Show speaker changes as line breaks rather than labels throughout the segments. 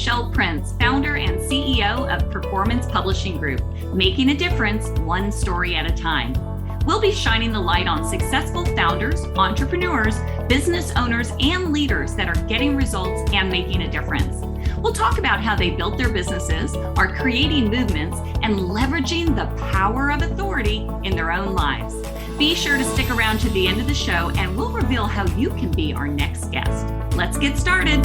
Michelle Prince, founder and CEO of Performance Publishing Group, making a difference one story at a time. We'll be shining the light on successful founders, entrepreneurs, business owners, and leaders that are getting results and making a difference. We'll talk about how they built their businesses, are creating movements, and leveraging the power of authority in their own lives. Be sure to stick around to the end of the show, and we'll reveal how you can be our next guest. Let's get started.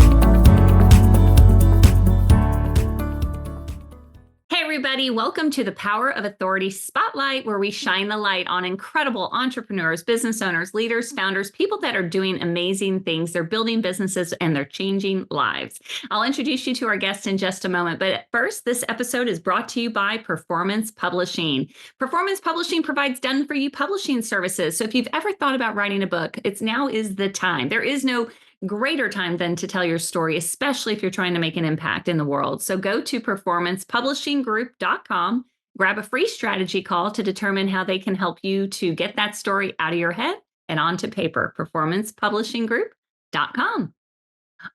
Hey, everybody. Welcome to the Power of Authority Spotlight, where we shine the light on incredible entrepreneurs, business owners, leaders, founders, people that are doing amazing things. They're building businesses and they're changing lives. I'll introduce you to our guest in just a moment. But first, this episode is brought to you by Performance Publishing. Performance Publishing provides done-for-you publishing services. So if you've ever thought about writing a book, now is the time. There is no greater time than to tell your story, especially if you're trying to make an impact in the world. So go to performancepublishinggroup.com, grab a free strategy call to determine how they can help you to get that story out of your head and onto paper. Performancepublishinggroup.com.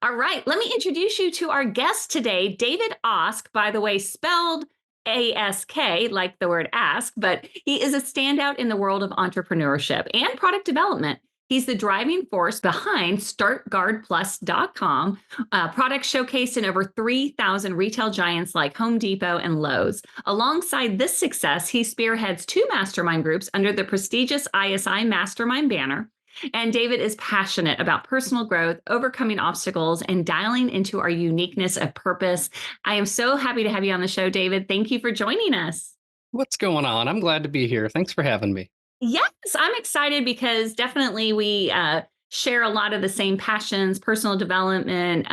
All right, let me introduce you to our guest today, David Ask, by the way, spelled ASK, like the word ask, but he is a standout in the world of entrepreneurship and product development. He's the driving force behind StatGuardPlus.com, product showcased in over 3,000 retail giants like Home Depot and Lowe's. Alongside this success, he spearheads 2 mastermind groups under the prestigious ISI Mastermind banner. And David is passionate about personal growth, overcoming obstacles, and dialing into our uniqueness of purpose. I am so happy to have you on the show, David. Thank you for joining us.
What's going on? I'm glad to be here. Thanks for having me.
Yes, I'm excited because definitely we share a lot of the same passions, personal development,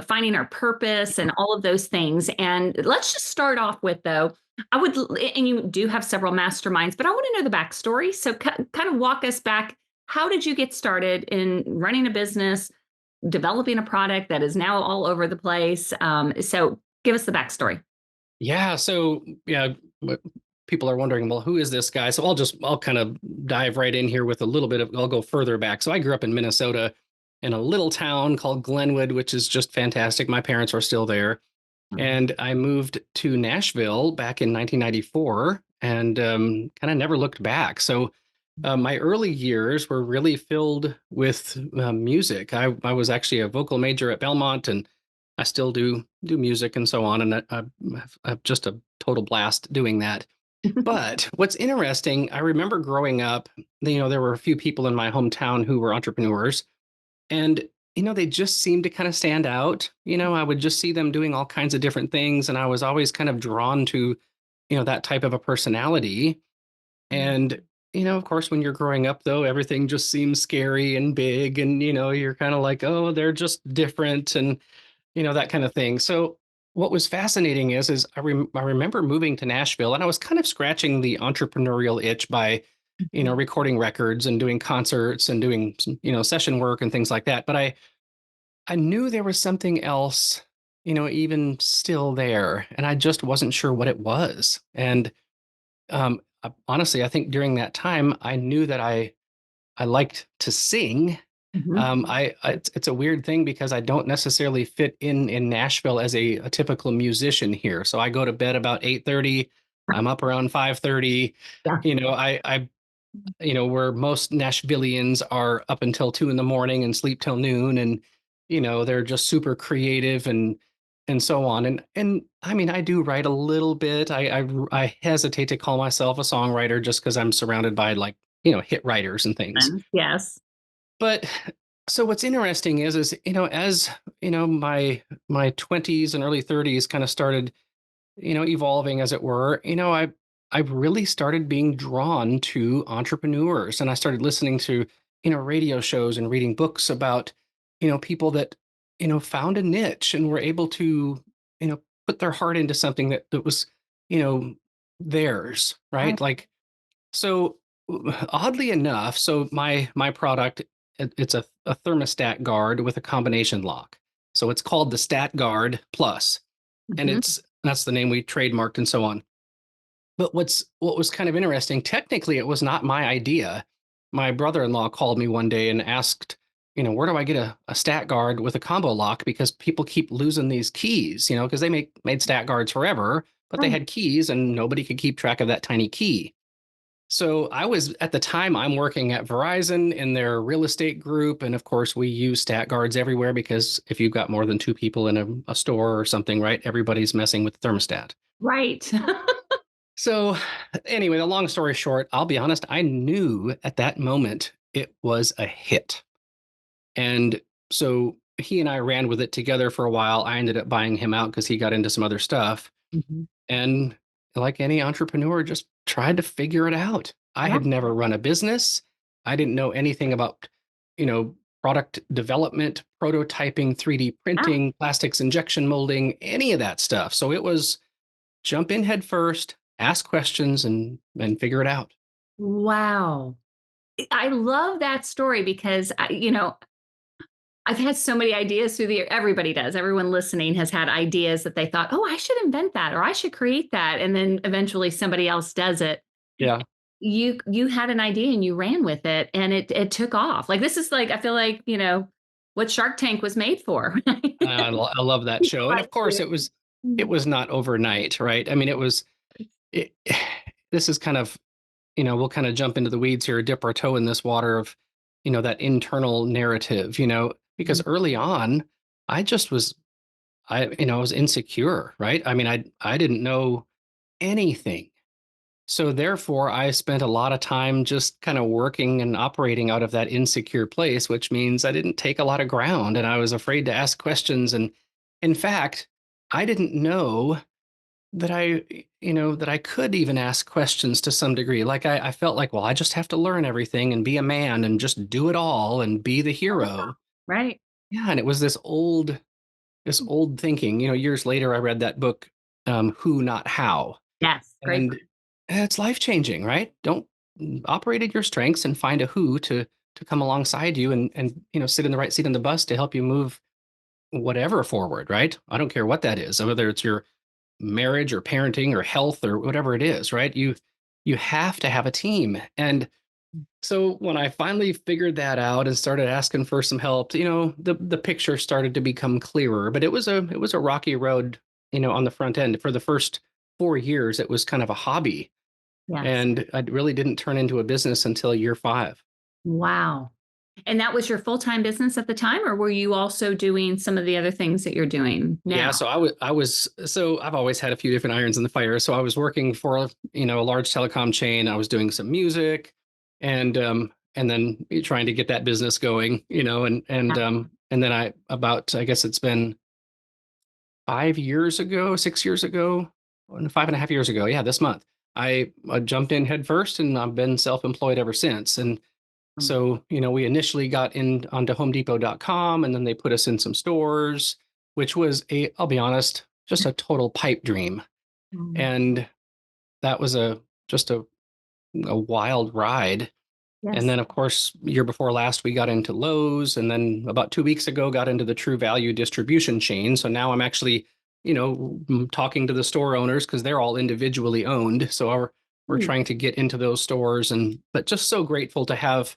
finding our purpose and all of those things. And let's just start off with, though, and you do have several masterminds, but I want to know the backstory. So kind of walk us back. How did you get started in running a business, developing a product that is now all over the place? So give us the backstory.
Yeah. So, people are wondering, well, who is this guy? So I'll kind of dive right in here with I'll go further back. So I grew up in Minnesota in a little town called Glenwood, which is just fantastic. My parents are still there. And I moved to Nashville back in 1994 and kind of never looked back. So my early years were really filled with music. I was actually a vocal major at Belmont, and I still do music and so on. And I've just a total blast doing that. But what's interesting, I remember growing up, there were a few people in my hometown who were entrepreneurs, and, they just seemed to kind of stand out. I would just see them doing all kinds of different things. And I was always kind of drawn to, that type of a personality. And, of course, when you're growing up, though, everything just seems scary and big. And, you're kind of like, oh, they're just different and, that kind of thing. So what was fascinating is I remember moving to Nashville, and I was kind of scratching the entrepreneurial itch by, recording records and doing concerts and doing, session work and things like that. But I knew there was something else, even still there, and I just wasn't sure what it was. And honestly, I think during that time, I knew that I liked to sing. It's a weird thing because I don't necessarily fit in Nashville as a typical musician here. So I go to bed about 8:30. I'm up around 5:30. Yeah. Where most Nashvillians are up until 2 a.m. and sleep till noon, and they're just super creative and so on. And I mean, I do write a little bit. I hesitate to call myself a songwriter just because I'm surrounded by hit writers and things.
Yes.
But so what's interesting is as my 20s and early 30s kind of started, evolving, as it were, I really started being drawn to entrepreneurs, and I started listening to, radio shows and reading books about, people that, found a niche and were able to, put their heart into something that was, theirs, right? Like, so oddly enough, so my product, it's a thermostat guard with a combination lock. So it's called the StatGuardPlus, and that's the name we trademarked and so on. But what was kind of interesting, technically, it was not my idea. My brother-in-law called me one day and asked, where do I get a stat guard with a combo lock? Because people keep losing these keys, because they made stat guards forever, but they
Right.
had keys and nobody could keep track of that tiny key. So I was at the time I'm working at Verizon in their real estate group. And of course, we use stat guards everywhere because if you've got more than two people in a store or something, right, everybody's messing with the thermostat.
Right.
So anyway, the long story short, I'll be honest, I knew at that moment it was a hit. And so he and I ran with it together for a while. I ended up buying him out because he got into some other stuff.
Mhm.
And like any entrepreneur, just tried to figure it out. I
Yeah.
had never run a business. I didn't know anything about, product development, prototyping, 3D
Yeah.
printing, plastics injection molding, any of that stuff. So it was jump in head first, ask questions and figure it out.
Wow. I love that story because I've had so many ideas through the year. Everybody does. Everyone listening has had ideas that they thought, "Oh, I should invent that or I should create that." And then eventually somebody else does it.
Yeah.
You had an idea and you ran with it and it took off. Like this is like I feel like, what Shark Tank was made for.
I love that show. And
Right.
of course it
Mm.
was not overnight, right? I mean, it, this is kind of, we'll kind of jump into the weeds here, dip our toe in this water of, that internal narrative, because
Mhm.
early on, I just was, I was insecure, right? I mean, I didn't know anything. So therefore, I spent a lot of time just kind of working and operating out of that insecure place, which means I didn't take a lot of ground and I was afraid to ask questions. And in fact, I didn't know that that I could even ask questions to some degree. Like I felt like, well, I just have to learn everything and be a man and just do it all and be the hero.
Right.
Yeah. And it was this old thinking. Years later, I read that book, Who Not How.
Yes. Great.
And it's life changing, right? Don't operate at your strengths and find a who to come alongside you and sit in the right seat on the bus to help you move whatever forward, right? I don't care what that is, whether it's your marriage or parenting or health or whatever it is, right? You have to have a team. And so when I finally figured that out and started asking for some help, the picture started to become clearer. But it was a rocky road, on the front end. For the first 4 years, it was kind of a hobby.
Yes.
And I really didn't turn into a business until year 5.
Wow. And that was your full-time business at the time, or were you also doing some of the other things that you're doing
Yeah,
now?
so I've always had a few different irons in the fire. So I was working for, a large telecom chain. I was doing some music and then trying to get that business going, and then I guess it's been 5 years ago, 6 years ago, 5.5 years ago. Yeah, this month. I jumped in head first and I've been self-employed ever since. And so, we initially got in onto homedepot.com and then they put us in some stores, which was I'll be honest, just a total pipe dream.
Mm.
And that was just a wild ride. And
Yes.
then, of course, year before last, we got into Lowe's. And then about 2 weeks ago, got into the True Value distribution chain. So now I'm actually, talking to the store owners because they're all individually owned. So we're
Mm.
trying to get into those stores but just so grateful to have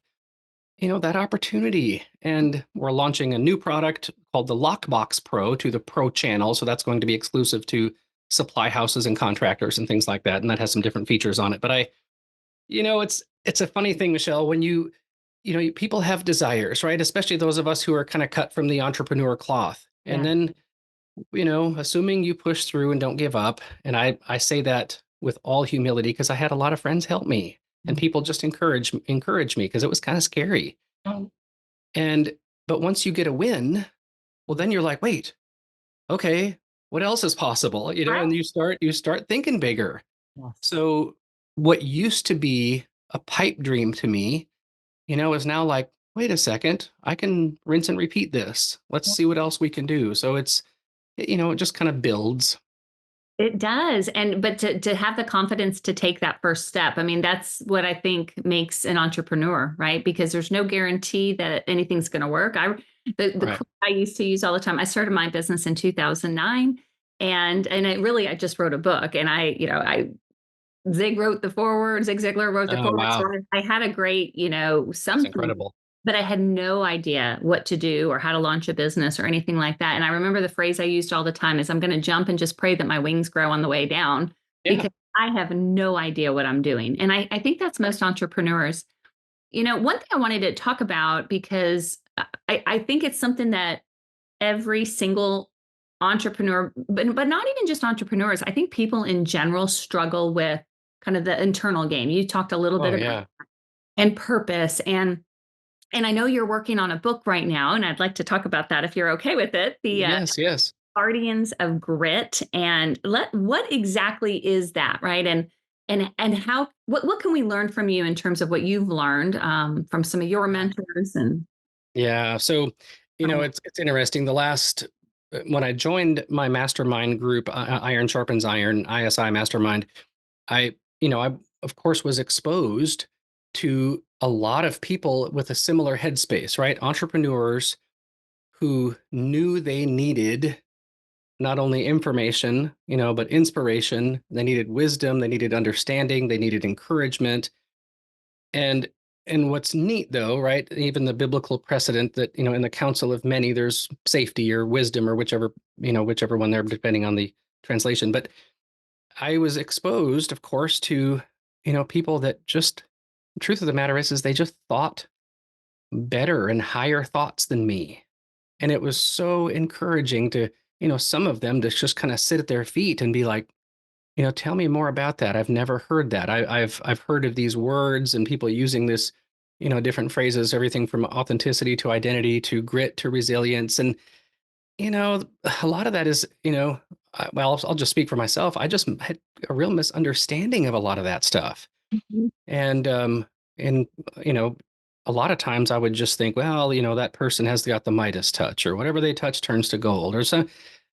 that opportunity. And we're launching a new product called the Lockbox Pro to the Pro channel. So that's going to be exclusive to supply houses and contractors and things like that. And that has some different features on it. But it's a funny thing, Michelle, when people have desires, right? Especially those of us who are kind of cut from the entrepreneur cloth. And
Yeah.
then, assuming you push through and don't give up. And I say that with all humility because I had a lot of friends help me and
Mm.
people just encourage me because it was kind of scary.
Oh,
And but once you get a win, well, then you're like, wait, okay, what else is possible? And
right.
you start thinking bigger.
Yes.
So what used to be a pipe dream to me, is now like, wait a second, I can rinse and repeat this. Let's see what else we can do. So it just kind of builds.
It does. But to have the confidence to take that first step, I mean, that's what I think makes an entrepreneur, right? Because there's no guarantee that anything's going to work. The
Right.
quote I used to use all the time. I started my business in 2009, and I just wrote a book, and Zig wrote the foreword. Zig Ziglar wrote the
Oh,
foreword. So
wow.
I had a great,
That's
something
incredible.
but I had no idea what to do or how to launch a business or anything like that. And I remember the phrase I used all the time is I'm going to jump and just pray that my wings grow on the way down
Yeah.
because I have no idea what I'm doing. And I think that's most entrepreneurs. One thing I wanted to talk about because I think it's something that every single entrepreneur, but not even just entrepreneurs, I think people in general struggle with kind of the internal game. You talked a little bit
Oh
about
yeah.
and purpose and I know you're working on a book right now, and I'd like to talk about that if you're okay with it. The
Yes, yes.
Guardians of Grit, and what exactly is that, right? And how what can we learn from you in terms of what you've learned from some of your mentors and
Yeah. So, it's interesting. The last when I joined my mastermind group, Iron Sharpens Iron, ISI Mastermind, I of course was exposed to a lot of people with a similar headspace, right? Entrepreneurs who knew they needed not only information, but inspiration. They needed wisdom, they needed understanding, they needed encouragement. And what's neat though, right? Even the biblical precedent that, in the counsel of many, there's safety or wisdom or whichever one there, depending on the translation. But I was exposed, of course, to, people that just the truth of the matter is they just thought better and higher thoughts than me. And it was so encouraging to, some of them to just kind of sit at their feet and be like, tell me more about that. I've never heard that. I've heard of these words and people using this, different phrases, everything from authenticity to identity to grit to resilience. And, a lot of that is, well, I'll just speak for myself. I just had a real misunderstanding of a lot of that stuff.
Mhm.
And, and, you know, a lot of times I would just think, well, that person has got the Midas touch or whatever they touch turns to gold or some,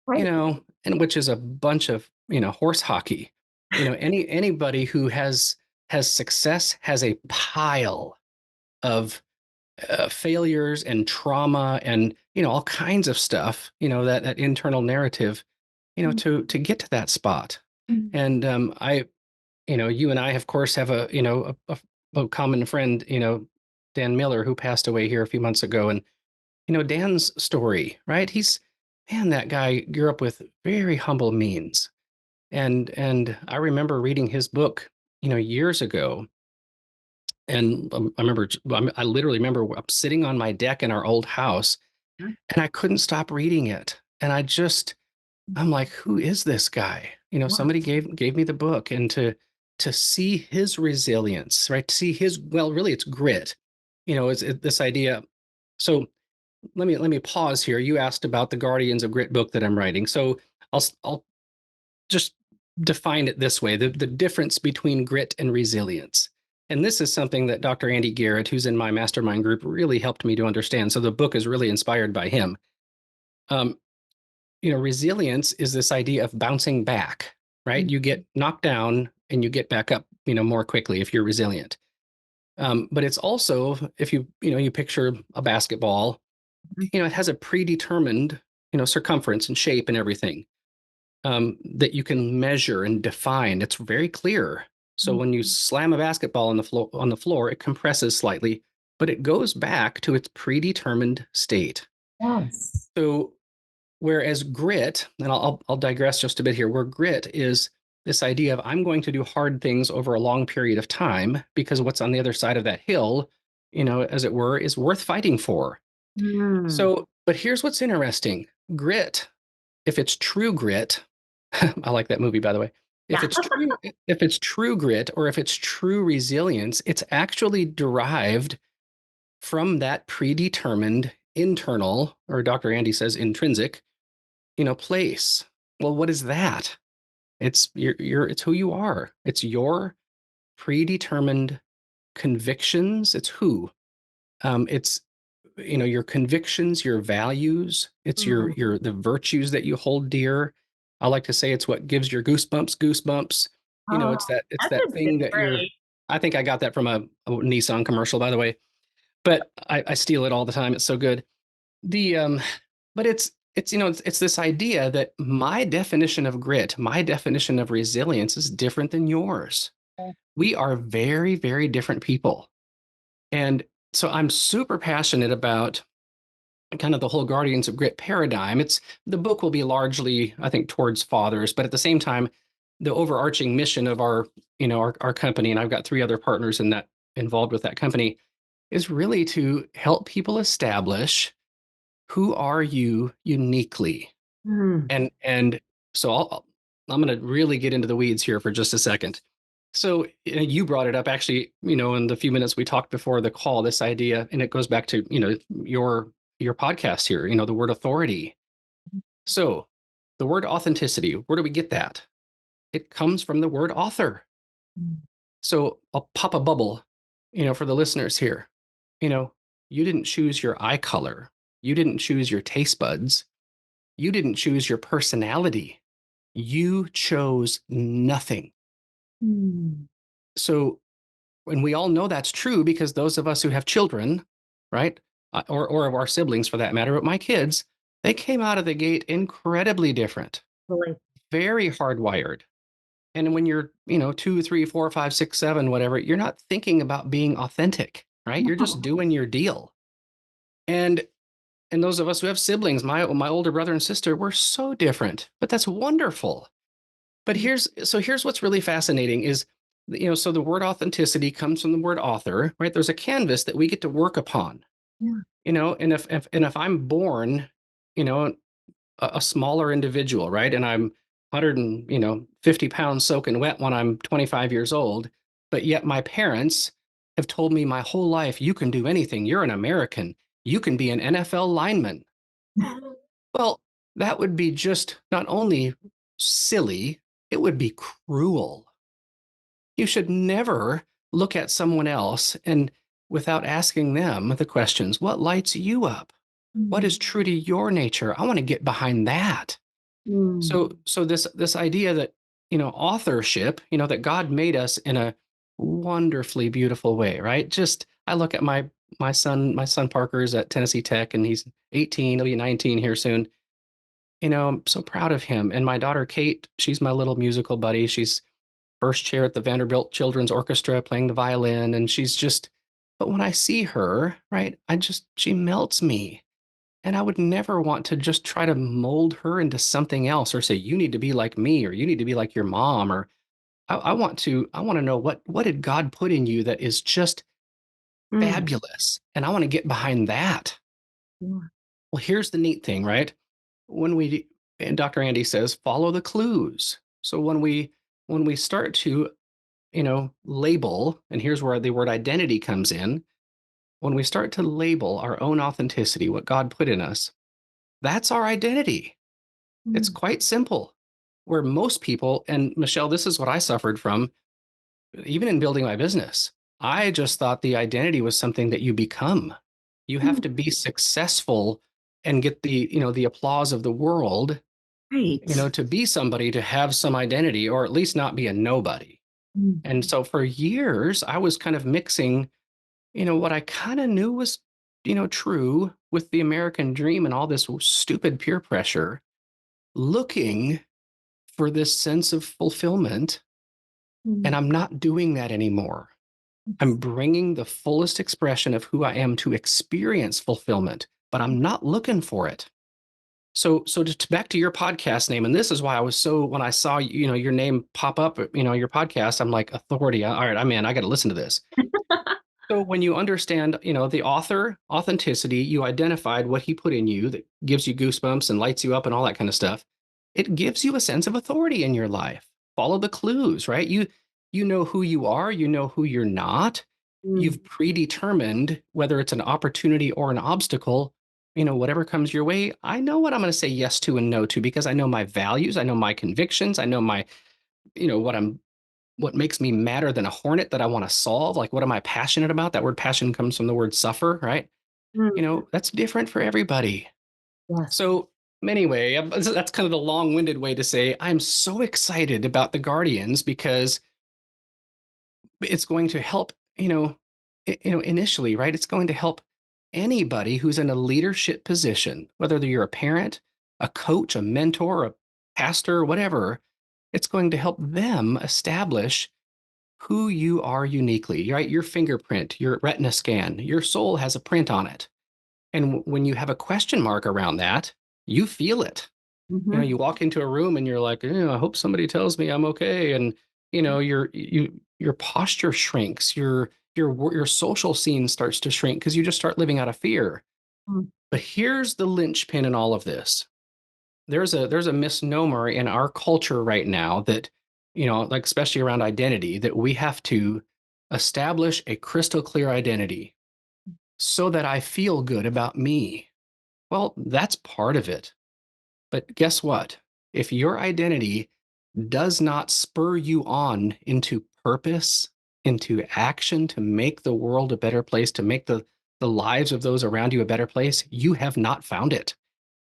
Right.
and which is a bunch of, horse hockey. Anybody who has success has a pile of failures and trauma and, all kinds of stuff, that internal narrative, to get to that spot.
Mhm.
And you and I, of course, have a common friend, Dan Miller, who passed away here a few months ago. And, Dan's story, right? Man, that guy grew up with very humble means. And I remember reading his book, years ago. And I literally remember sitting on my deck in our old house
Yeah.
and I couldn't stop reading it. And I'm like, who is this guy?
Wow.
Somebody gave me the book, and to see his resilience, right? To see his, well, really it's grit. This idea. So let me pause here. You asked about the Guardians of Grit book that I'm writing. So I'll just define it this way: the difference between grit and resilience. And this is something that Dr. Andy Garrett, who's in my mastermind group, really helped me to understand. So the book is really inspired by him. Um, resilience is this idea of bouncing back, right?
Mhm.
You get knocked down and you get back up, more quickly if you're resilient. But it's also, if you picture a basketball, it has a predetermined, circumference and shape and everything, that you can measure and define. It's very clear. So when you slam a basketball on the floor, it compresses slightly, but it goes back to its predetermined state.
Yes.
So whereas grit, and I'll digress just a bit here, where grit is this idea of I'm going to do hard things over a long period of time because what's on the other side of that hill, as it were, is worth fighting for.
Mm.
So, but here's what's interesting: grit, if it's true grit, I like that movie, by the way.
Yeah.
If it's true grit or if it's true resilience, it's actually derived from that predetermined internal, or Dr. Andy says intrinsic, place. Well, what is that? It's who you are. It's your predetermined convictions. It's who. It's your convictions, your values. It's
Mm.
the virtues that you hold dear. I like to say it's what gives your goosebumps.
Oh,
It's
that's
that
a good
thing that you're.
phrase.
I think I got that from a Nissan commercial, by the way, but I steal it all the time. It's so good. The but it's this idea that my definition of grit, my definition of resilience is different than yours. We are very, very different people. And So I'm super passionate about kind of the whole Guardians of Grit paradigm. It's the book will be largely, I think, towards fathers, but at the same time, the overarching mission of our company, and I've got three other partners in that involved with that company, is really to help people establish who are you uniquely.
Mm.
And so I'm going to really get into the weeds here for just a second. So you brought it up actually, in the few minutes we talked before the call, this idea, and it goes back to, your podcast here, the word authority. So the word authenticity, where do we get that? It comes from the word author.
Mm.
So I'll pop a bubble, for the listeners here. You know, you didn't choose your eye color. You didn't choose your taste buds. You didn't choose your personality. You chose nothing.
Mm.
So, and we all know that's true because those of us who have children, right? Or of our siblings for that matter, but my kids, they came out of the gate incredibly different,
Really.
very hardwired. And when you're, 2, 3, 4, 5, 6, 7, whatever, you're not thinking about being authentic, right? You're just
No.
doing your deal. And those of us who have siblings, my older brother and sister, we're so different, but that's wonderful. But here's what's really fascinating is, so the word authenticity comes from the word author, right? There's a canvas that we get to work upon,
Yeah.
and if I'm born, you know, a smaller individual, right? And I'm 100 and, 50 pounds soaking wet when I'm 25 years old. But yet my parents have told me my whole life, you can do anything. You're an American. You can be an NFL lineman. Well, that would be just not only silly, it would be cruel. You should never look at someone else and without asking them the questions, what lights you up? What
Mm.
is true to your nature? I want to get behind that.
Mm.
So this idea that, authorship, that God made us in a wonderfully beautiful way, right? Just I look at my son Parker is at Tennessee Tech and he's 18, he'll be 19 here soon. I'm so proud of him. And my daughter Kate, she's my little musical buddy. She's first chair at the Vanderbilt Children's Orchestra playing the violin and but when I see her, right, she melts me. And I would never want to just try to mold her into something else or say, you need to be like me or you need to be like your mom. Or I want to know what did God put in you that is just
Mm.
fabulous. And I want to get behind that.
Yeah.
Well, here's the neat thing, right? When we, and Dr. Andy says, follow the clues. So when we start to, label, and here's where the word identity comes in. When we start to label our own authenticity, what God put in us, that's our identity. It's
Mm.
quite simple. Where most people, and Michelle, this is what I suffered from, even in building my business. I just thought the identity was something that you become. You have
Mm.
to be successful and get the applause of the world,
Right.
to be somebody, to have some identity, or at least not be a nobody.
Mm.
And so for years, I was kind of mixing, what I kind of knew was, true with the American dream and all this stupid peer pressure, looking for this sense of fulfillment. And
Mm.
I'm not doing that anymore. I'm bringing the fullest expression of who I am to experience fulfillment, but I'm not looking for it. So just back to your podcast name, and this is why I was so when I saw your name pop up, your podcast, I'm like authority. All right, I'm in. I got to listen to this. So when you understand, the author authenticity, you identified what he put in you that gives you goosebumps and lights you up and all that kind of stuff. It gives you a sense of authority in your life. Follow the clues, right? You know who you are, you know who you're not.
Mm.
You've predetermined whether it's an opportunity or an obstacle, whatever comes your way. I know what I'm going to say yes to and no to because I know my values, I know my convictions, I know my, what makes me madder than a hornet that I want to solve? Like, what am I passionate about? That word passion comes from the word suffer, right?
Mm.
That's different for everybody.
Yes.
So, anyway, that's kind of the long winded way to say I'm so excited about the Guardians because it's going to help, initially, right? It's going to help anybody who's in a leadership position, whether you're a parent, a coach, a mentor, a pastor, whatever. It's going to help them establish who you are uniquely, right? Your fingerprint, your retina scan, your soul has a print on it. And when you have a question mark around that, you feel it.
Mhm.
You walk into a room and you're like, I hope somebody tells me I'm okay. And your posture shrinks, your social scene starts to shrink because you just start living out of fear.
Mm.
But here's the linchpin in all of this. There's a misnomer in our culture right now that, like especially around identity, that we have to establish a crystal clear identity so that I feel good about me. Well, that's part of it. But guess what? If your identity does not spur you on into purpose, into action to make the world a better place, to make the lives of those around you a better place, you have not found it.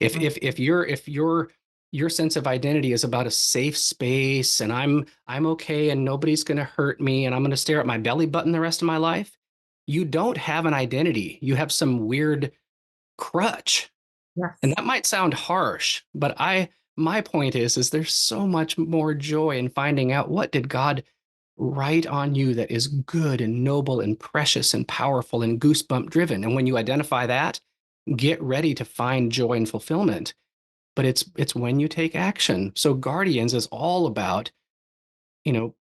If your sense of identity is about a safe space and I'm okay and nobody's going to hurt me and I'm going to stare at my belly button the rest of my life, you don't have an identity. You have some weird crutch. And
Yes.
that might sound harsh, but my point is there's so much more joy in finding out what did God write on you that is good and noble and precious and powerful and goosebump driven. And when you identify that, get ready to find joy and fulfillment. But it's when you take action. So Guardians is all about, you know,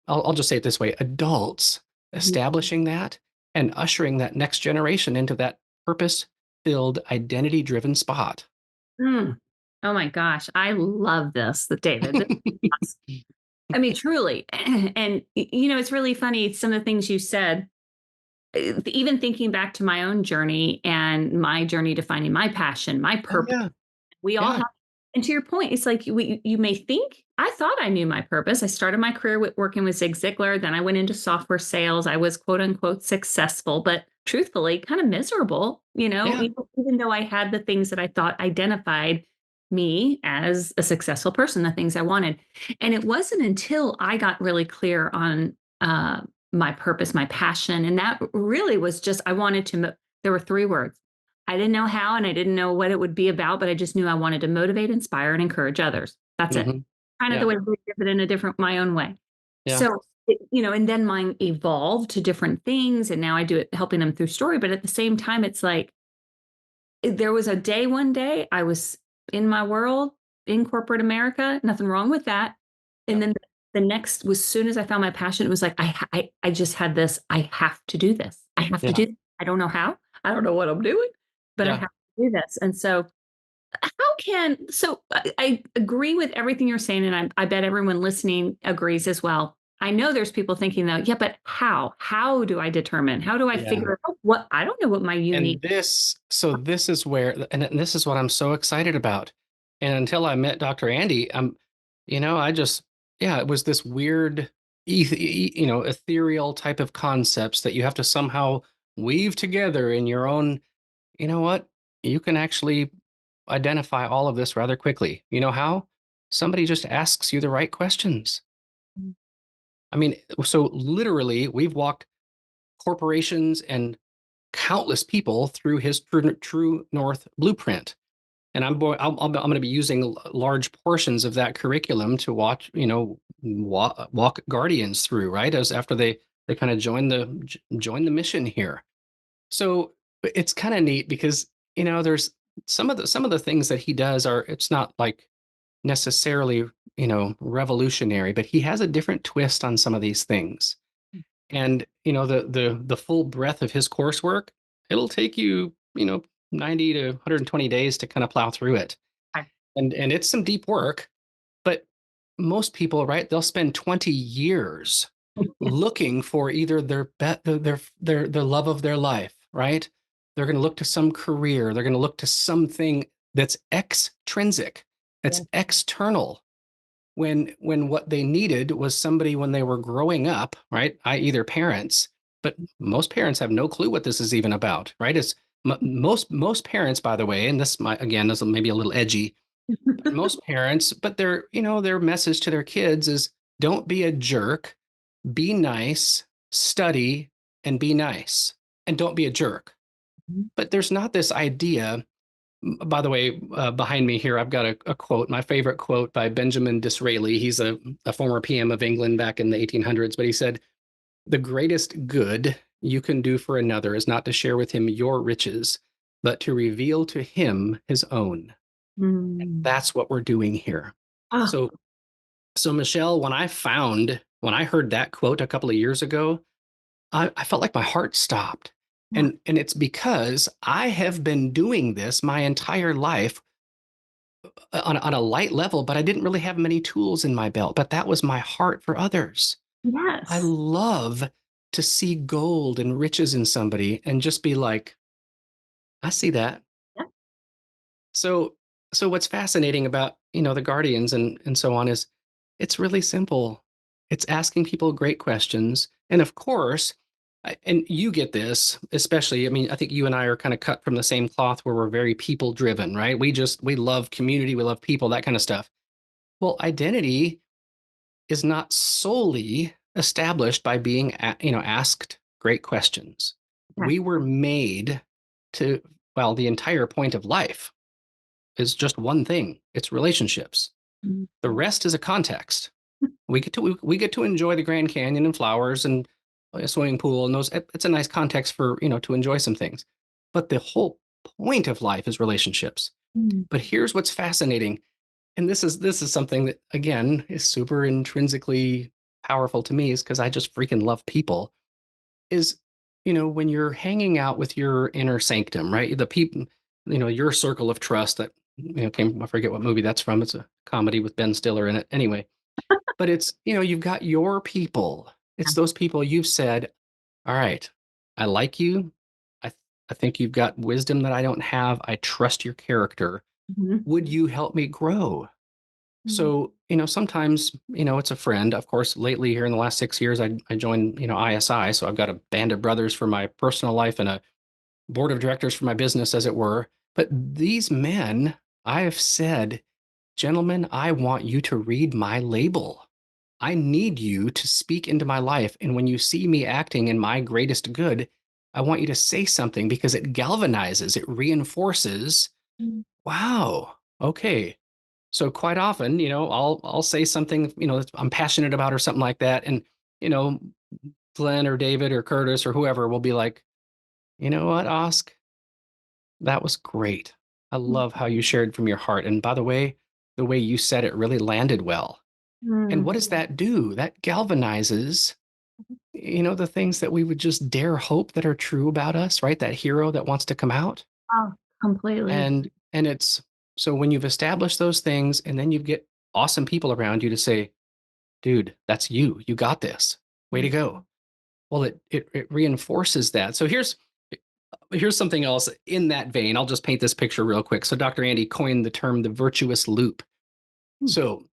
I'll just say it this way, adults
Mhm.
establishing that and ushering that next generation into that purpose filled, identity driven spot.
Mm. Oh my gosh, I love this, David. This is awesome. I mean, truly. And it's really funny some of the things you said. Even thinking back to my own journey and my journey to finding my passion, my
Oh
purpose.
yeah,
We all
yeah.
have, and to your point, it's like you may think, I thought I knew my purpose. I started my career with working with Zig Ziglar. Then I went into software sales. I was quote unquote successful, but truthfully, kind of miserable,
Yeah,
even though I had the things that I thought identified me as a successful person, the things I wanted. And it wasn't until I got really clear on my purpose, my passion. And that really was just, I wanted to, there were three words. I didn't know how and I didn't know what it would be about, but I just knew I wanted to motivate, inspire, and encourage others. That's it.
mhm,
Kind of the
yeah,
way we did it in a different, my own way.
yeah,
So, and then mine evolved to different things. And now I do it helping them through story. But at the same time, it's like there was a day one day I was in my world in corporate America, nothing wrong with that. And
yep,
then the next was soon as I found my passion, it was like I just had this. I have to do this. I have to
yeah,
do this. I don't know how. I don't know what I'm doing, but I
yeah,
have to do this. And so I agree with everything you're saying, and I bet everyone listening agrees as well. I know there's people thinking though, yeah, but how? How do I determine? How do I
yeah.
figure out what I don't know what my unique.
This is where, and this is what I'm so excited about. And until I met Dr. Andy, I just, yeah, it was this weird, ethereal type of concepts that you have to somehow weave together in your own. You know what? You can actually identify all of this rather quickly. You know how? Somebody just asks you the right questions. I mean, so literally, we've walked corporations and countless people through his True North blueprint. And I'm going to be using large portions of that curriculum to watch, walk Guardians through, right? As after they kind of join the mission here. So it's kind of neat because, there's some of the things that he does are, it's not like necessarily, revolutionary, but he has a different twist on some of these things. And the full breadth of his coursework, it'll take you 90 to 120 days to kind of plow through it. And it's some deep work, but most people, right, they'll spend 20 years looking for either their love of their life, right? They're going to look to some career, they're going to look to something that's extrinsic, that's
Yeah.
external, when what they needed was somebody when they were growing up, right? I.e., their parents. But most parents have no clue what this is even about, right? It's most parents, by the way, and this might again this may be a little edgy, but most parents, but their message to their kids is don't be a jerk, be nice, study, and be nice, and don't be a jerk. But there's not this idea. By the way, behind me here, I've got a quote, my favorite quote by Benjamin Disraeli. He's a former PM of England back in the 1800s, but he said, "The greatest good you can do for another is not to share with him your riches, but to reveal to him his own."
Mm.
That's what we're doing here.
Oh,
So, so Michelle, when I heard that quote a couple of years ago, I felt like my heart stopped.
yeah.
And it's because I have been doing this my entire life on a light level, but I didn't really have many tools in my belt. But that was my heart for others. I
Yes.
love to see gold and riches in somebody and just be like, I see that.
Yeah.
So so what's fascinating about, the guardians and so on is it's really simple. It's asking people great questions. And of course, and you get this, especially, I mean, I think you and I are kind of cut from the same cloth where we're very people driven, right? We love community, we love people, that kind of stuff. Well, identity is not solely established by being, asked great questions.
Okay.
We were made to, well, the entire point of life is just one thing. It's relationships.
Mm.
The rest is a context. We get to enjoy the Grand Canyon and flowers and a swimming pool and those. It's a nice context for, to enjoy some things. But the whole point of life is relationships.
Mm.
But here's what's fascinating, and this is something that again is super intrinsically powerful to me, is because I just freaking love people. Is, when you're hanging out with your inner sanctum, right? The people, your circle of trust that, came, I forget what movie that's from. It's a comedy with Ben Stiller in it. Anyway, but it's, you've got your people. It's those people you've said, all right, I like you. I, I think you've got wisdom that I don't have. I trust your character.
Mhm.
Would you help me grow?
Mm.
So, sometimes, it's a friend. Of course, lately here in the last 6 years, I joined, ISI. So I've got a band of brothers for my personal life and a board of directors for my business, as it were. But these men, I have said, gentlemen, I want you to read my label. I need you to speak into my life. And when you see me acting in my greatest good, I want you to say something because it galvanizes, it reinforces.
Mm.
Wow. Okay. So quite often, I'll say something, that I'm passionate about or something like that. And, you know, Glenn or David or Curtis or whoever will be like, you know what, Osk, that was great. I love how you shared from your heart. And by the way you said it really landed well. And
Mm.
what does that do? That galvanizes, the things that we would just dare hope that are true about us, right? That hero that wants to come out.
Oh, completely.
And it's so when you've established those things and then you get awesome people around you to say, dude, that's you. You got this. Way to
Mm.
go. Well, it reinforces that. So here's something else in that vein. I'll just paint this picture real quick. So Dr. Andy coined the term the virtuous loop.
Mm.
So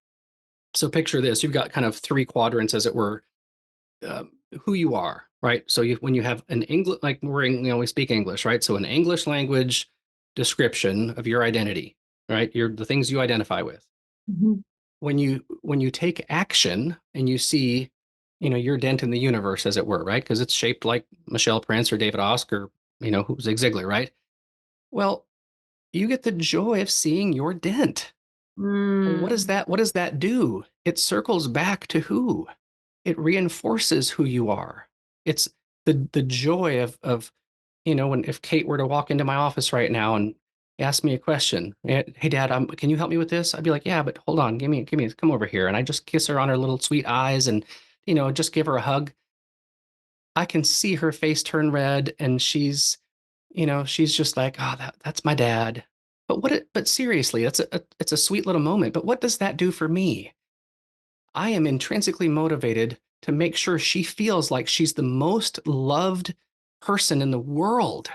so picture this. You've got kind of three quadrants, as it were, who you are, right? So when you have an English, like we speak English, right? So an English language description of your identity, right? The things you identify with.
Mhm.
When you take action and you see, your dent in the universe, as it were, right? Because it's shaped like Michelle Prince or David Oscar, who's Zig Ziglar, right? Well, you get the joy of seeing your dent. Well,
Mm.
what does that do? It circles back to who? It reinforces who you are. It's the joy of, when if Kate were to walk into my office right now and ask me a question, hey Dad, can you help me with this? I'd be like, yeah, but hold on, come over here, and I just kiss her on her little sweet eyes and, just give her a hug. I can see her face turn red, and she's just like, oh, that's my dad. But seriously, it's a sweet little moment. But what does that do for me? I am intrinsically motivated to make sure she feels like she's the most loved person in the world.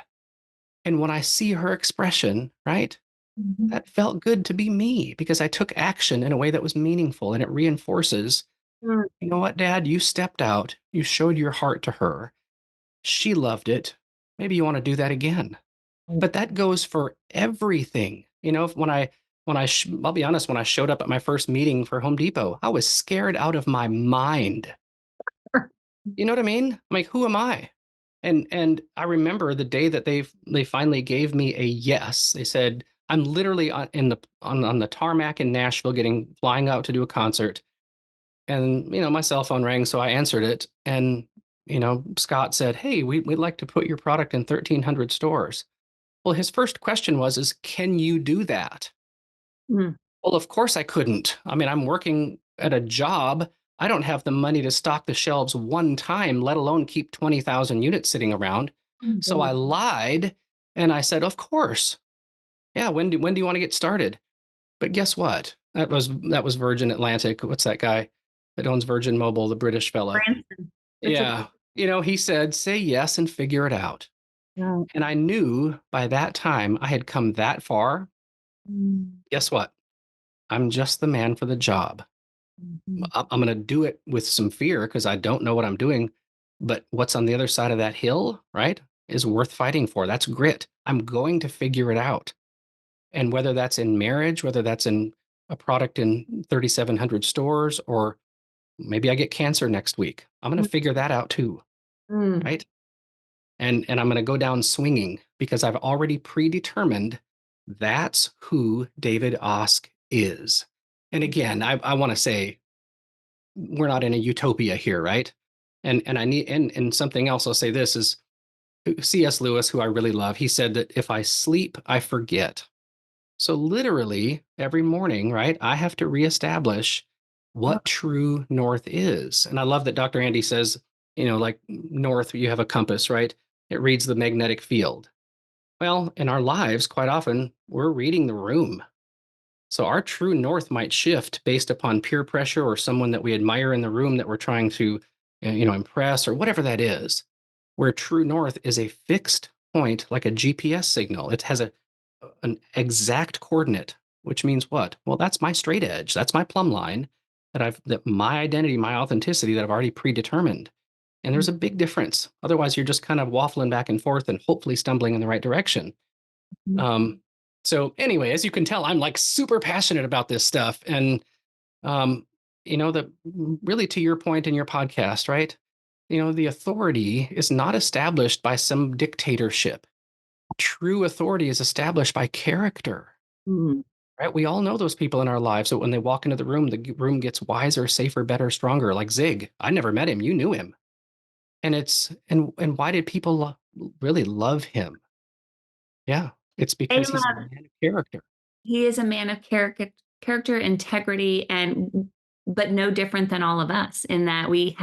And when I see her expression, right,
Mhm.
that felt good to be me because I took action in a way that was meaningful, and it reinforces,
Mm.
you know what, Dad, you stepped out, you showed your heart to her. She loved it. Maybe you want to do that again.
Mm.
But that goes for everything. I'll be honest, when I showed up at my first meeting for Home Depot, I was scared out of my mind. You know what I mean? I'm like, who am I? And I remember the day that they finally gave me a yes. They said, I'm literally on the tarmac in Nashville, flying out to do a concert, and my cell phone rang, so I answered it, and Scott said, "Hey, we'd like to put your product in 1,300 stores." Well, his first question is, "Can you do that?"
Mm,
Well, of course I couldn't. I mean, I'm working at a job. I don't have the money to stock the shelves one time, let alone keep 20,000 units sitting around. So I
yeah.
lied and I said, "Of course. Yeah, when do you want to get started?" But guess what? That was Virgin Atlantic. What's that guy that owns Virgin Mobile, the British fella?
Branson, Richard.
Yeah. He said, "Say yes and figure it out."
Right.
And I knew by that time I had come that far.
Mm,
Guess what? I'm just the man for the job.
mhm,
I'm going to do it with some fear because I don't know what I'm doing. But what's on the other side of that hill, right, is worth fighting for. That's grit. I'm going to figure it out. And whether that's in marriage, whether that's in a product in 3,700 stores, or maybe I get cancer next week, I'm going to figure that out too,
mm,
right? And I'm going to go down swinging because I've already predetermined that's who David Osk is. And again, I want to say we're not in a utopia here, right? And I need and something else I'll say this is C.S. Lewis, who I really love, he said that if I sleep, I forget. So literally every morning, right, I have to reestablish what true north is. And I love that Dr. Andy says, like north, you have a compass, right? It reads the magnetic field. Well, in our lives, quite often, we're reading the room. So our true north might shift based upon peer pressure or someone that we admire in the room that we're trying to, impress or whatever that is. Where true north is a fixed point, like a GPS signal. It has an exact coordinate, which means what? Well, that's my straight edge. That's my plumb line that my identity, my authenticity that I've already predetermined. And there's a big difference. Otherwise, you're just kind of waffling back and forth and hopefully stumbling in the right direction.
mhm.
Um, so anyway, as you can tell, I'm like super passionate about this stuff. And um, the really to your point in your podcast, right? The authority is not established by some dictatorship. True authority is established by character,
Mm.
right? We all know those people in our lives. So when they walk into the room gets wiser, safer, better, stronger. Like Zig, I never met him. You knew him, and why did people really love him? Yeah, it's
They
because he's a
love
man of character.
He is a man of character, integrity, and but no different than all of us in that we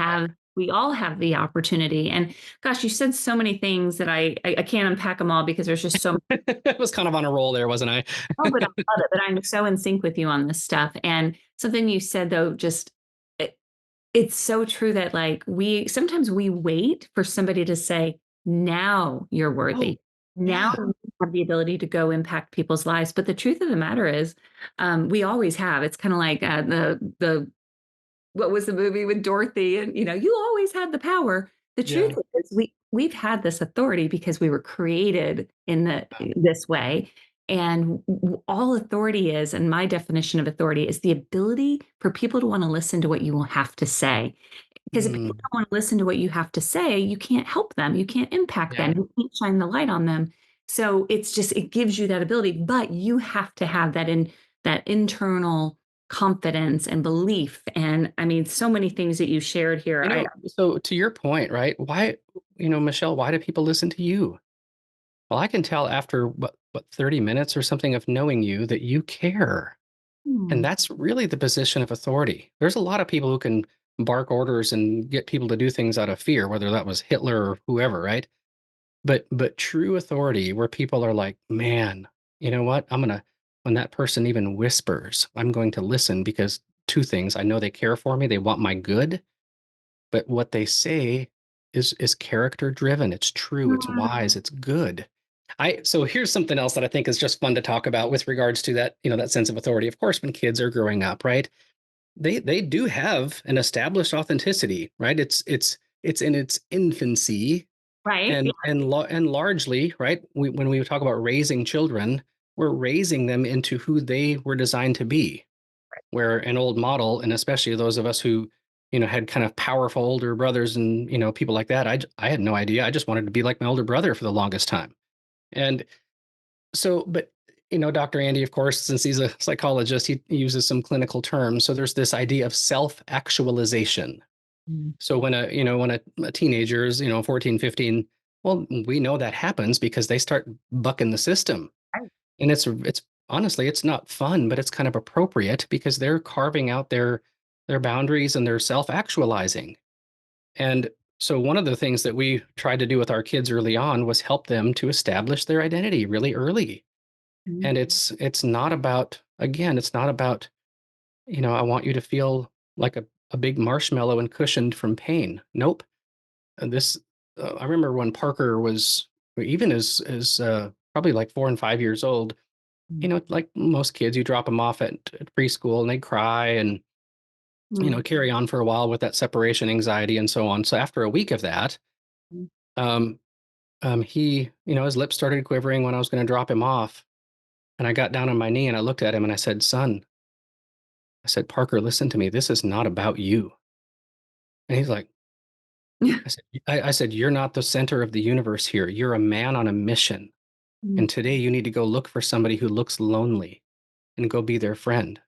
all have the opportunity. And gosh, you said so many things that I can't unpack them all because there's just so much.
I was kind of on a roll there, wasn't I?
Oh, but I love it. But I'm so in sync with you on this stuff. And something you said though, just it, it's so true that like we sometimes we wait for somebody to say, now you're
Oh,
worthy. Now
yeah.
you have the ability to go impact people's lives. But the truth of the matter is, we always have. It's kind of like the what was the movie with Dorothy? And you always had the power. The truth
Yeah.
is we've had this authority because we were created in this way. And all authority is, and my definition of authority is the ability for people to want to listen to what you will have to say. Because if people
Mm,
don't want to listen to what you have to say, you can't help them. You can't impact
yeah.
them. You can't shine the light on them. So it gives you that ability, but you have to have that internal confidence and belief. And I mean, so many things that you shared here.
So to your point, right? Why, Michelle, why do people listen to you? Well, I can tell after what 30 minutes or something of knowing you that you care. And
Hmm,
that's really the position of authority. There's a lot of people who can bark orders and get people to do things out of fear, whether that was Hitler or whoever, right? But true authority where people are like, man, you know what? When that person even whispers, I'm going to listen because two things. I know they care for me, they want my good, but what they say is character driven. It's true, it's wise, it's good. I So here's something else that I think is just fun to talk about with regards to that, that sense of authority. Of course, when kids are growing up, right? They do have an established authenticity, right? It's in its infancy,
right?
and largely, right? When we talk about raising children, we're raising them into who they were designed to be. Where an old model, and especially those of us who, had kind of powerful older brothers and people like that, I had no idea. I just wanted to be like my older brother for the longest time. And so, but Dr. Andy, of course, since he's a psychologist, he uses some clinical terms. So there's this idea of self-actualization.
Mm.
So when a teenager is, 14, 15, well, we know that happens because they start bucking the system.
Right.
And it's honestly, it's not fun, but it's kind of appropriate because they're carving out their boundaries and they're self-actualizing. And so one of the things that we tried to do with our kids early on was help them to establish their identity really early.
Mhm.
And it's not about, again, it's not about, I want you to feel like a big marshmallow and cushioned from pain. Nope. This I remember when Parker was even as probably like 4 and 5 years old.
Mm.
Like most kids, you drop them off at preschool and they cry and
Mm.
carry on for a while with that separation anxiety and so on. So after a week of that,
Mm.
um, he, his lips started quivering when I was going to drop him off, and I got down on my knee and I looked at him and I said, "Son," I said, "Parker, listen to me. This is not about you." And he's like, I said, "You're not the center of the universe here. You're a man on a mission.
Mm.
And today you need to go look for somebody who looks lonely and go be their friend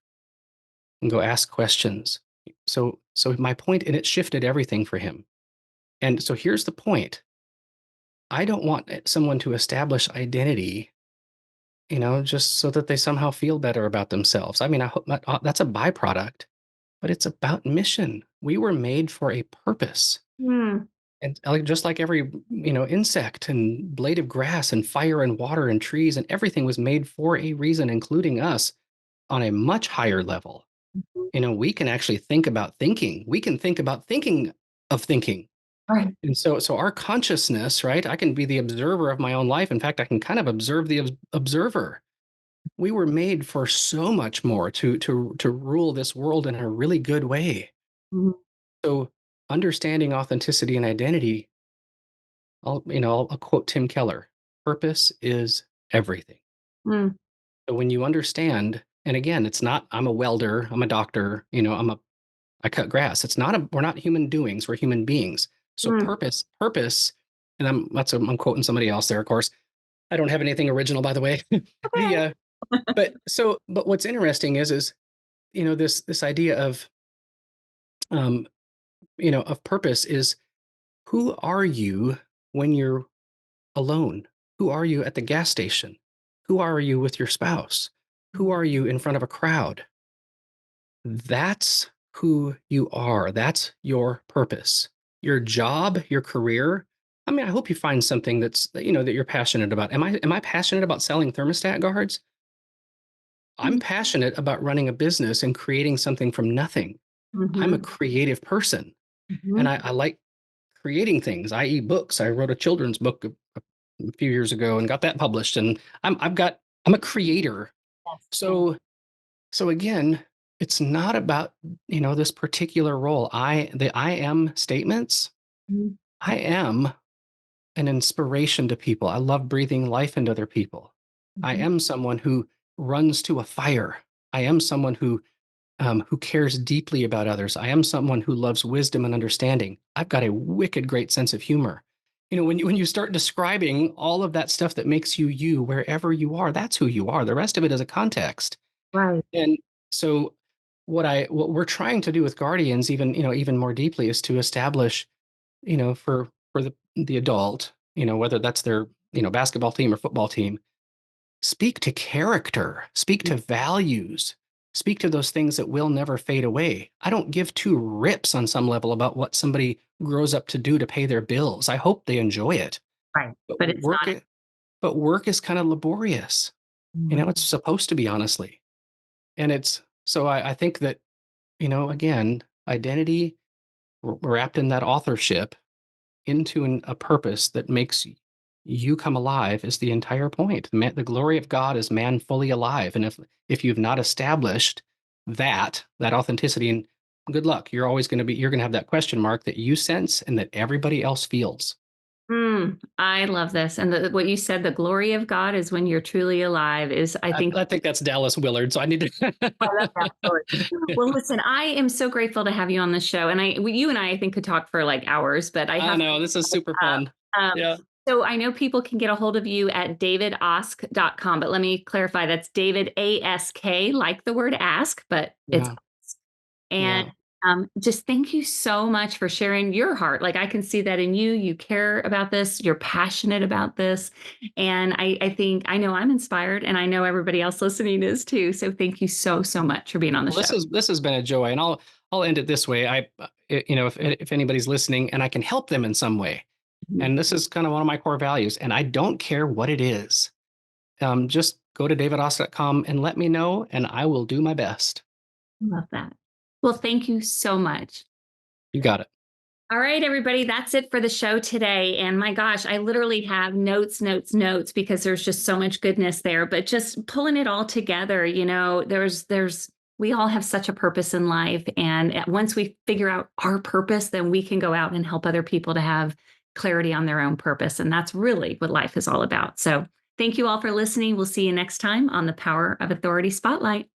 and go ask questions." So my point, and it shifted everything for him. And so here's the point. I don't want someone to establish identity, just so that they somehow feel better about themselves. I mean, I hope that's a byproduct, but it's about mission. We were made for a purpose.
Mm.
And like just like every, insect and blade of grass and fire and water and trees and everything was made for a reason, including us on a much higher level.
Mhm.
We can actually think about thinking. We can think about thinking of thinking.
Right.
And so our consciousness, right? I can be the observer of my own life. In fact, I can kind of observe the observer. We were made for so much more to rule this world in a really good way.
Mhm.
So understanding authenticity and identity, I'll quote Tim Keller: "Purpose is everything."
Mm.
So when you understand, and again, it's not I'm a welder, I'm a doctor, I cut grass. We're not human doings, we're human beings. So
Mm.
purpose, and I'm quoting somebody else there, of course. I don't have anything original, by the way. the
Okay.
but what's interesting is this idea um of purpose is, who are you when you're alone? Who are you at the gas station? Who are you with your spouse? Who are you in front of a crowd? That's who you are. That's your purpose. Your job, your career. I mean, I hope you find something that you're passionate about. Am I passionate about selling thermostat guards? I'm
Mm.
passionate about running a business and creating something from nothing. I'm a
Mhm.
creative person, and
Mhm.
I like creating things, i.e., books. I wrote a children's book a few years ago and got that published, and I'm a creator.
Yes. Yes.
So again, it's not about, this particular role. The I am statements.
Mhm.
I am an inspiration to people. I love breathing life into other people. I
Mhm.
am someone who runs to a fire. I am someone who cares deeply about others. I am someone who loves wisdom and understanding. I've got a wicked great sense of humor. When you start describing all of that stuff that makes you you, wherever you are, that's who you are. The rest of it is a context.
Right.
And so what we're trying to do with guardians, even more deeply, is to establish, for the adult, whether that's their, basketball team or football team, speak to character, speak to values, speak to those things that will never fade away. I don't give two rips on some level about what somebody grows up to do to pay their bills. I hope they enjoy it.
Right.
But
But it's not.
work is kind of laborious.
Mm.
It's supposed to be, honestly. And it's so I think that, again, identity wrapped in that authorship into a purpose that makes you come alive is the entire point. The glory of God is man fully alive. And if you've not established that authenticity, and good luck, you're going to have that question mark that you sense and that everybody else feels.
Mm. I love this. And what you said, the glory of God is when you're truly alive, is I think
I think that's Dallas Willard. So I need
I love that
to.
story. Well, listen, I am so grateful to have you on the show. And you and I think, could talk for like hours, but I
I
have to
know this is
wrap
super
up.
fun.
Um,
Yeah.
So I know people can get a hold of you at davidask.com, but let me clarify that's David ASK, like the word ask, but it's
Yeah.
and
Yeah.
just thank you so much for sharing your heart. Like I can see that in you. You care about this. You're passionate about this. And I think I know I'm inspired and I know everybody else listening is too. So thank you so, so much for being on the
Well,
show.
this has been a joy, and I'll end it this way. If anybody's listening, and I can help them in some way,
Mhm.
and this is kind of one of my core values, and I don't care what it is. Just go to davidoss.com and let me know, and I will do my best.
Love that. Well, thank you so much.
You got it.
All right, everybody, that's it for the show today. And my gosh, I literally have notes, notes, notes because there's just so much goodness there. But just pulling it all together, we all have such a purpose in life. And once we figure out our purpose, then we can go out and help other people to have clarity on their own purpose. And that's really what life is all about. So thank you all for listening. We'll see you next time on the Power of Authority Spotlight.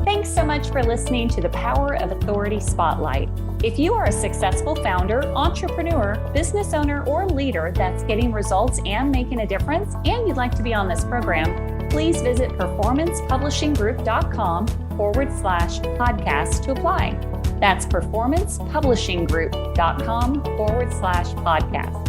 Thanks so much for listening to the Power of Authority Spotlight. If you are a successful founder, entrepreneur, business owner, or leader that's getting results and making a difference, and you'd like to be on this program, please visit performancepublishinggroup.com/podcast to apply. That's performancepublishinggroup.com/podcast.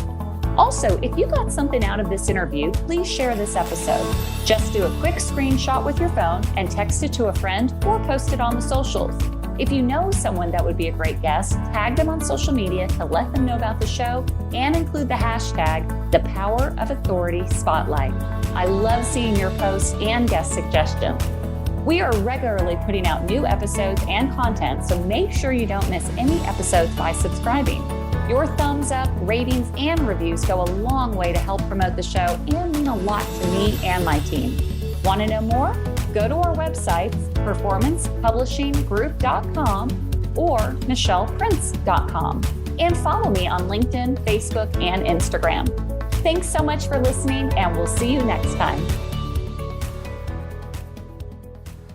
Also, if you got something out of this interview, please share this episode. Just do a quick screenshot with your phone and text it to a friend or post it on the socials. If you know someone that would be a great guest, tag them on social media to let them know about the show and include the hashtag #ThePowerOfAuthoritySpotlight. I love seeing your posts and guest suggestions. We are regularly putting out new episodes and content, so make sure you don't miss any episodes by subscribing. Your thumbs up, ratings, and reviews go a long way to help promote the show and mean a lot to me and my team. Want to know more? Go to our websites, performancepublishinggroup.com or michelleprince.com, and follow me on LinkedIn, Facebook, and Instagram. Thanks so much for listening, and we'll see you next time.